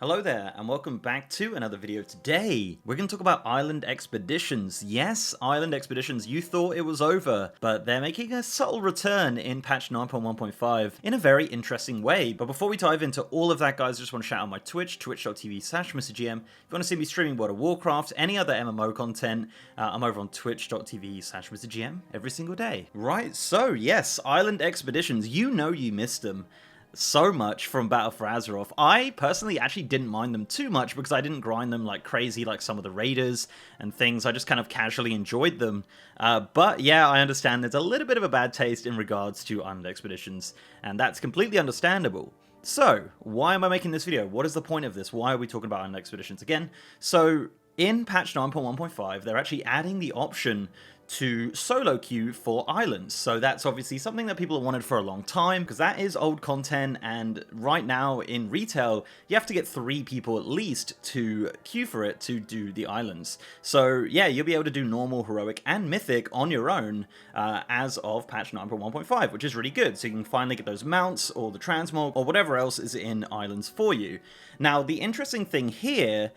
Hello there, and welcome back to another video. Today, we're going to talk about island expeditions. Yes, island expeditions, you thought it was over, but they're making a subtle return in patch 9.1.5 in a very interesting way. But before we dive into all of that, guys, I just want to shout out my Twitch, twitch.tv/MrGM. If you want to see me streaming World of Warcraft, any other MMO content, I'm over on twitch.tv/MrGM every single day. Right, so yes, island expeditions, you know you missed them so much from Battle for Azeroth. I personally actually didn't mind them too much because I didn't grind them like crazy like some of the raiders and things. I just kind of casually enjoyed them. But yeah, I understand there's a little bit of a bad taste in regards to island expeditions, and that's completely understandable. So, why am I making this video? What is the point of this? Why are we talking about island expeditions again? So, in patch 9.1.5, they're actually adding the option to solo queue for islands. So that's obviously something that people have wanted for a long time, because that is old content, and right now in retail, you have to get 3 people at least to queue for it to do the islands. So yeah, you'll be able to do normal, heroic, and mythic on your own as of patch 9.1.5, which is really good. So you can finally get those mounts, or the transmog, or whatever else is in islands for you. Now, the interesting thing here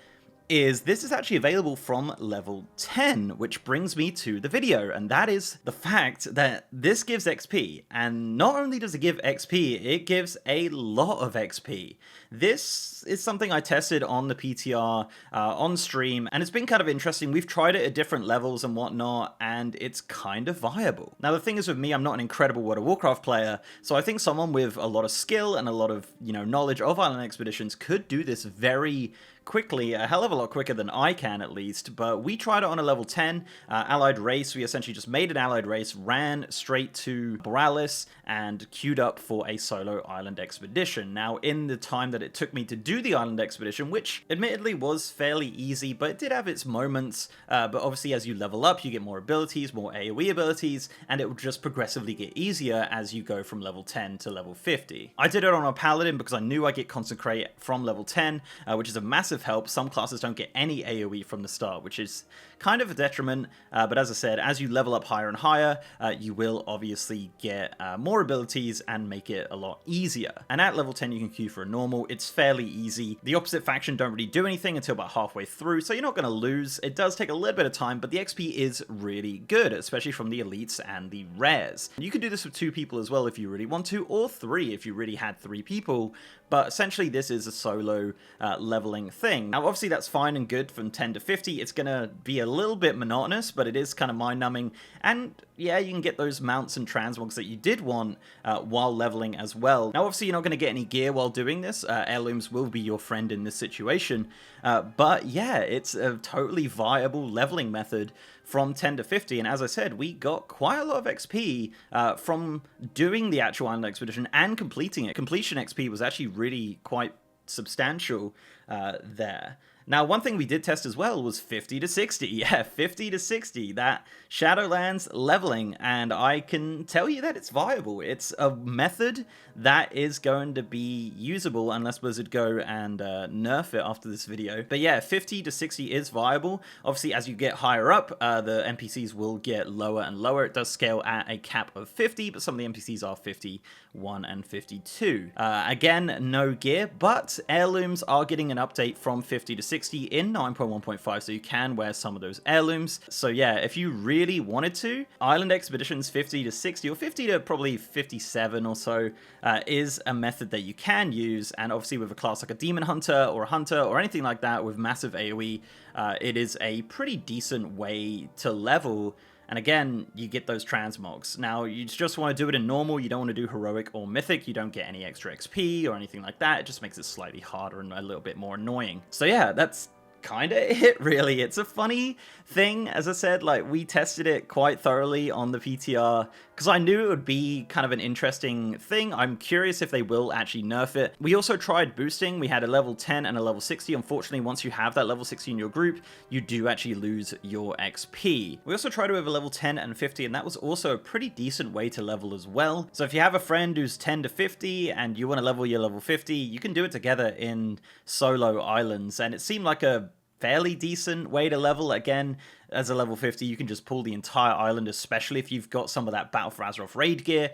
is this is actually available from level 10, which brings me to the video, and that is the fact that this gives XP, and not only does it give XP, it gives a lot of XP. This is something I tested on the PTR on stream, and it's been kind of interesting. We've tried it at different levels and whatnot, and it's kind of viable. Now, the thing is with me, I'm not an incredible World of Warcraft player, so I think someone with a lot of skill and a lot of, knowledge of island expeditions could do this very quickly, a hell of a lot quicker than I can at least. But we tried it on a level 10 allied race. We essentially just made an allied race, ran straight to Borealis, and queued up for a solo island expedition. Now, in the time that it took me to do the island expedition, which admittedly was fairly easy, but it did have its moments, but obviously as you level up, you get more abilities, more AoE abilities, and it will just progressively get easier as you go from level 10 to level 50. I did it on a paladin because I knew I get Consecrate from level 10, which is a massive help. Some classes don't get any AoE from the start, which is kind of a detriment, but as I said, as you level up higher and higher, you will obviously get more abilities and make it a lot easier. And at level 10 you can queue for a normal. It's fairly easy. The opposite faction don't really do anything until about halfway through, so you're not going to lose. It does take a little bit of time, but the XP is really good, especially from the elites and the rares. You can do this with 2 people as well if you really want to, or 3 if you really had 3 people, but essentially this is a solo leveling thing. Now obviously that's fine and good from 10 to 50. It's going to be a little bit monotonous, but it is kind of mind-numbing, and yeah, you can get those mounts and transmogs that you did want while leveling as well. Now obviously you're not going to get any gear while doing this. Heirlooms will be your friend in this situation, but yeah, it's a totally viable leveling method from 10 to 50, and as I said, we got quite a lot of XP from doing the actual island expedition and completing it. Completion XP was actually really quite substantial there. Now, one thing we did test as well was 50 to 60. Yeah, 50 to 60, that Shadowlands leveling, and I can tell you that it's viable. It's a method that is going to be usable unless Blizzard go and nerf it after this video. But yeah, 50 to 60 is viable. Obviously, as you get higher up, the NPCs will get lower and lower. It does scale at a cap of 50, but some of the NPCs are 51 and 52. Again, no gear, but heirlooms are getting an update from 50 to 60 in 9.1.5, so you can wear some of those heirlooms. So yeah, if you really wanted to, island expeditions 50 to 60, or 50 to probably 57 or so, is a method that you can use. And obviously with a class like a demon hunter or anything like that with massive AoE, it is a pretty decent way to level. And again, you get those transmogs. Now, you just want to do it in normal. You don't want to do heroic or mythic. You don't get any extra XP or anything like that. It just makes it slightly harder and a little bit more annoying. So yeah, that's kind of it, really. It's a funny thing. As I said, like, we tested it quite thoroughly on the PTR because I knew it would be kind of an interesting thing. I'm curious if they will actually nerf it. We also tried boosting. We had a level 10 and a level 60. Unfortunately, once you have that level 60 in your group, you do actually lose your XP. We also tried it with a level 10 and 50, and that was also a pretty decent way to level as well. So if you have a friend who's 10 to 50 and you want to level your level 50, you can do it together in solo islands, and it seemed like a fairly decent way to level. Again, as a level 50, you can just pull the entire island, especially if you've got some of that Battle for Azeroth raid gear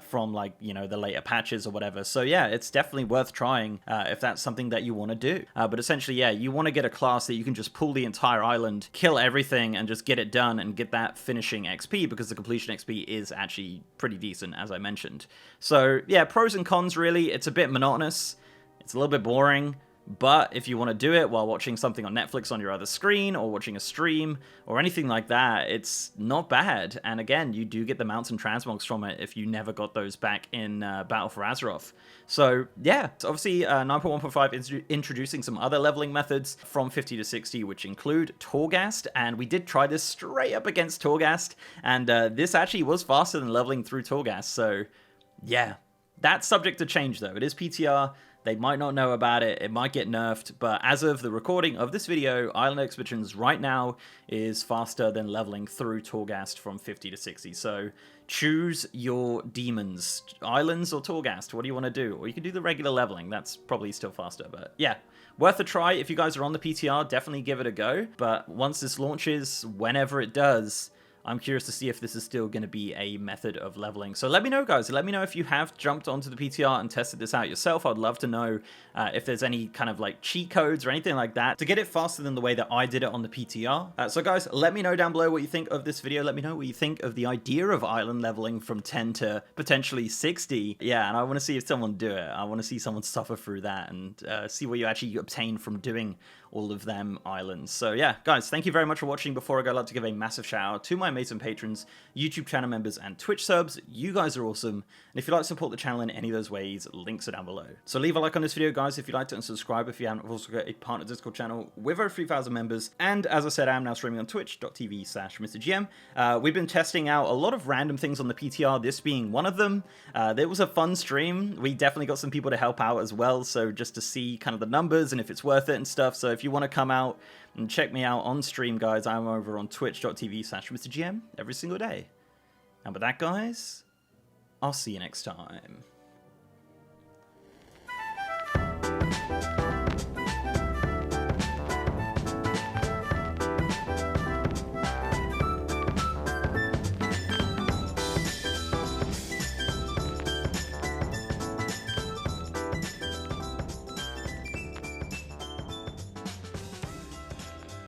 from, like, you know, the later patches or whatever. So yeah, it's definitely worth trying if that's something that you want to do. But essentially, yeah, you want to get a class that you can just pull the entire island, kill everything, and just get it done and get that finishing XP, because the completion XP is actually pretty decent, as I mentioned. So yeah, pros and cons really. It's a bit monotonous. It's a little bit boring. But if you want to do it while watching something on Netflix on your other screen, or watching a stream, or anything like that, it's not bad. And again, you do get the mounts and transmogs from it if you never got those back in Battle for Azeroth. So yeah, it's obviously 9.1.5 is introducing some other leveling methods from 50 to 60, which include Torghast. And we did try this straight up against Torghast, and this actually was faster than leveling through Torghast. So yeah, that's subject to change though. It is PTR. They might not know about it, it might get nerfed, but as of the recording of this video, Island Expeditions right now is faster than leveling through Torghast from 50 to 60. So choose your demons, Islands or Torghast, what do you want to do? Or you can do the regular leveling, that's probably still faster, but yeah. Worth a try. If you guys are on the PTR, definitely give it a go, but once this launches, whenever it does, I'm curious to see if this is still going to be a method of leveling. So let me know, guys. Let me know if you have jumped onto the PTR and tested this out yourself. I'd love to know if there's any kind of like cheat codes or anything like that to get it faster than the way that I did it on the PTR. So guys, let me know down below what you think of this video. Let me know what you think of the idea of island leveling from 10 to potentially 60. Yeah, and I want to see if someone do it. I want to see someone suffer through that and see what you actually obtain from doing all of them islands. So yeah, guys, thank you very much for watching. Before I go, I'd like to give a massive shout out to my mates and patrons, YouTube channel members, and Twitch subs. You guys are awesome. And if you'd like to support the channel in any of those ways, links are down below. So leave a like on this video, guys, if you liked it, and subscribe if you haven't. I've also got a partner Discord channel with over 3,000 members. And as I said, I am now streaming on twitch.tv/MrGM. We've been testing out a lot of random things on the PTR, this being one of them. It was a fun stream. We definitely got some people to help out as well. So just to see kind of the numbers and if it's worth it and stuff. So if you want to come out and check me out on stream, guys, I'm over on twitch.tv/MrGM every single day. And with that, guys, I'll see you next time.